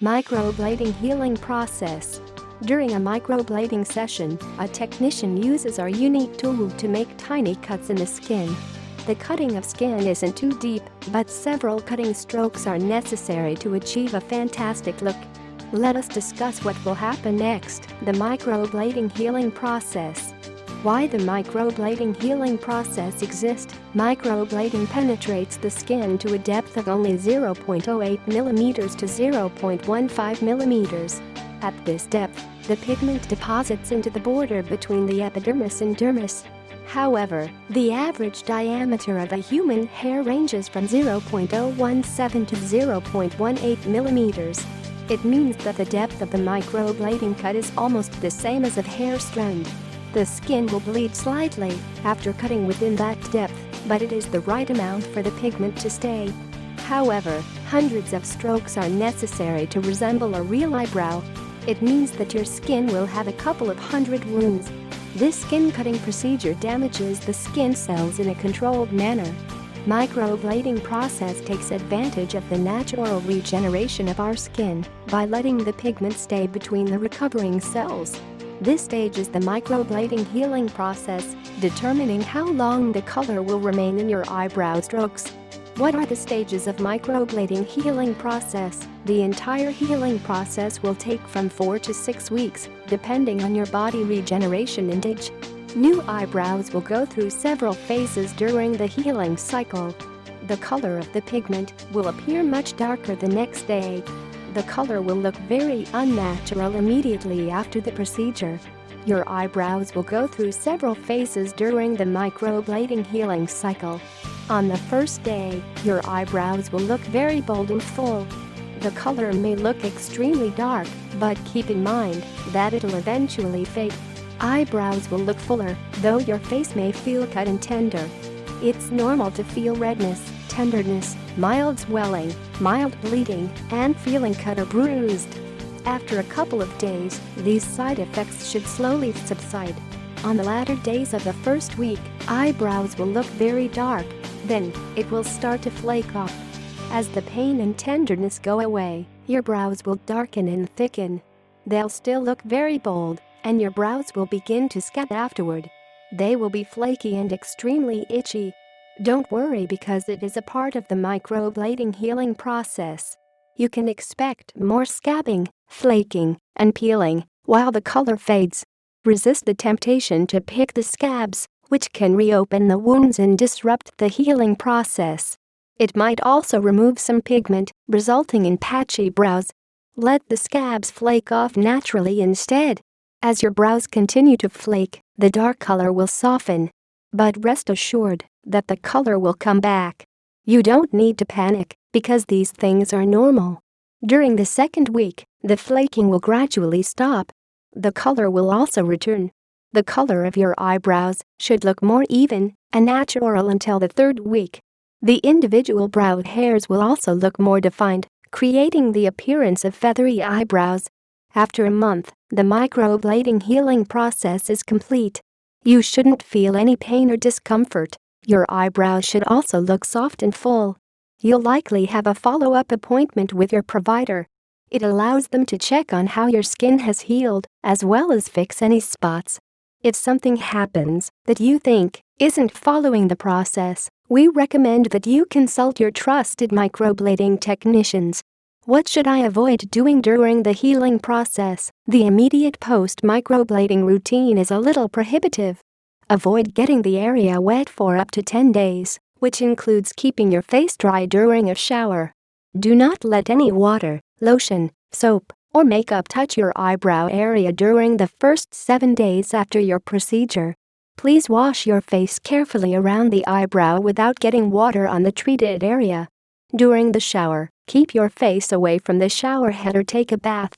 Microblading healing process. During a microblading session, a technician uses our unique tool to make tiny cuts in the skin. The cutting of skin isn't too deep, but several cutting strokes are necessary to achieve a fantastic look. Let us discuss what will happen next. The microblading healing process. Why the microblading healing process exists. Microblading penetrates the skin to a depth of only 0.08 mm to 0.15 mm. At this depth, the pigment deposits into the border between the epidermis and dermis. However, the average diameter of a human hair ranges from 0.017 to 0.18 mm. It means that the depth of the microblading cut is almost the same as of hair strand. The skin will bleed slightly after cutting within that depth, but it is the right amount for the pigment to stay. However, hundreds of strokes are necessary to resemble a real eyebrow. It means that your skin will have a couple of hundred wounds. This skin cutting procedure damages the skin cells in a controlled manner. Microblading process takes advantage of the natural regeneration of our skin by letting the pigment stay between the recovering cells. This stage is the microblading healing process, determining how long the color will remain in your eyebrow strokes. What are the stages of microblading healing process? The entire healing process will take from 4 to 6 weeks, depending on your body regeneration and age. New eyebrows will go through several phases during the healing cycle. The color of the pigment will appear much darker the next day. The color will look very unnatural immediately after the procedure. Your eyebrows will go through several phases during the microblading healing cycle. On the first day, your eyebrows will look very bold and full. The color may look extremely dark, but keep in mind that it'll eventually fade. Eyebrows will look fuller, though your face may feel cut and tender. It's normal to feel redness, tenderness, mild swelling, mild bleeding, and feeling cut or bruised. After a couple of days, these side effects should slowly subside. On the latter days of the first week, eyebrows will look very dark. Then, it will start to flake off. As the pain and tenderness go away, your brows will darken and thicken. They'll still look very bold, and your brows will begin to scab afterward. They will be flaky and extremely itchy. Don't worry, because it is a part of the microblading healing process. You can expect more scabbing, flaking, and peeling while the color fades. Resist the temptation to pick the scabs, which can reopen the wounds and disrupt the healing process. It might also remove some pigment, resulting in patchy brows. Let the scabs flake off naturally instead. As your brows continue to flake, the dark color will soften. But rest assured that the color will come back. You don't need to panic, because these things are normal. During the second week, the flaking will gradually stop. The color will also return. The color of your eyebrows should look more even and natural until the third week. The individual brow hairs will also look more defined, creating the appearance of feathery eyebrows. After a month, the microblading healing process is complete. You shouldn't feel any pain or discomfort. Your eyebrows should also look soft and full. You'll likely have a follow-up appointment with your provider. It allows them to check on how your skin has healed, as well as fix any spots. If something happens that you think isn't following the process, we recommend that you consult your trusted microblading technicians. What should I avoid doing during the healing process? The immediate post-microblading routine is a little prohibitive. Avoid getting the area wet for up to 10 days, which includes keeping your face dry during a shower. Do not let any water, lotion, soap, or makeup touch your eyebrow area during the first 7 days after your procedure. Please wash your face carefully around the eyebrow without getting water on the treated area. During the shower, keep your face away from the shower head or take a bath.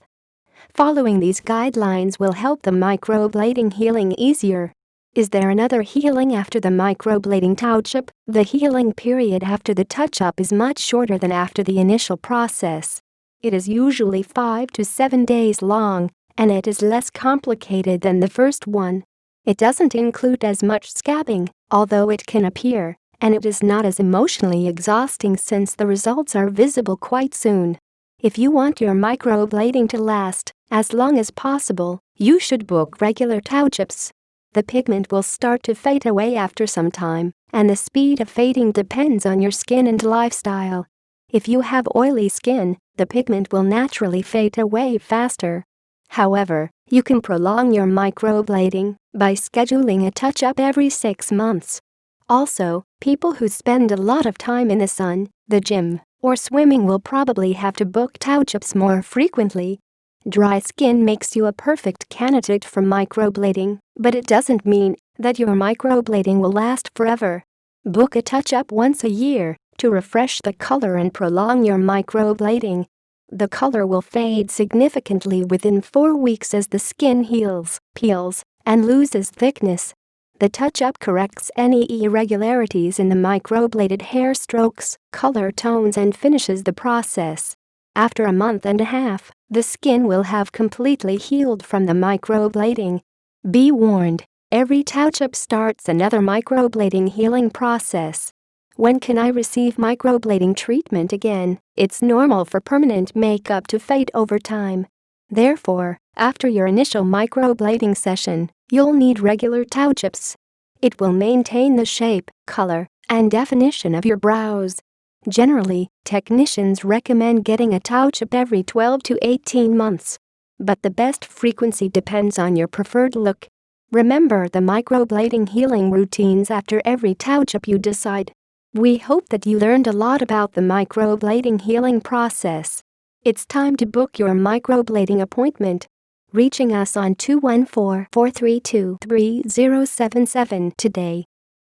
Following these guidelines will help the microblading healing easier. Is there another healing after the microblading touch-up? The healing period after the touch-up is much shorter than after the initial process. It is usually 5 to 7 days long, and it is less complicated than the first one. It doesn't include as much scabbing, although it can appear, and it is not as emotionally exhausting since the results are visible quite soon. If you want your microblading to last as long as possible, you should book regular touch-ups. The pigment will start to fade away after some time, and the speed of fading depends on your skin and lifestyle. If you have oily skin, the pigment will naturally fade away faster. However, you can prolong your microblading by scheduling a touch-up every 6 months. Also, people who spend a lot of time in the sun, the gym, or swimming will probably have to book touch-ups more frequently. Dry skin makes you a perfect candidate for microblading, but it doesn't mean that your microblading will last forever. Book a touch-up once a year to refresh the color and prolong your microblading. The color will fade significantly within 4 weeks as the skin heals, peels, and loses thickness. The touch-up corrects any irregularities in the microbladed hair strokes, color tones, and finishes the process. After a month and a half, the skin will have completely healed from the microblading. Be warned, every touch-up starts another microblading healing process. When can I receive microblading treatment again? It's normal for permanent makeup to fade over time. Therefore, after your initial microblading session, you'll need regular touch-ups. It will maintain the shape, color, and definition of your brows. Generally, technicians recommend getting a touch-up every 12 to 18 months. But the best frequency depends on your preferred look. Remember the microblading healing routines after every touch-up you decide. We hope that you learned a lot about the microblading healing process. It's time to book your microblading appointment. Reaching us on 214-432-3077 today.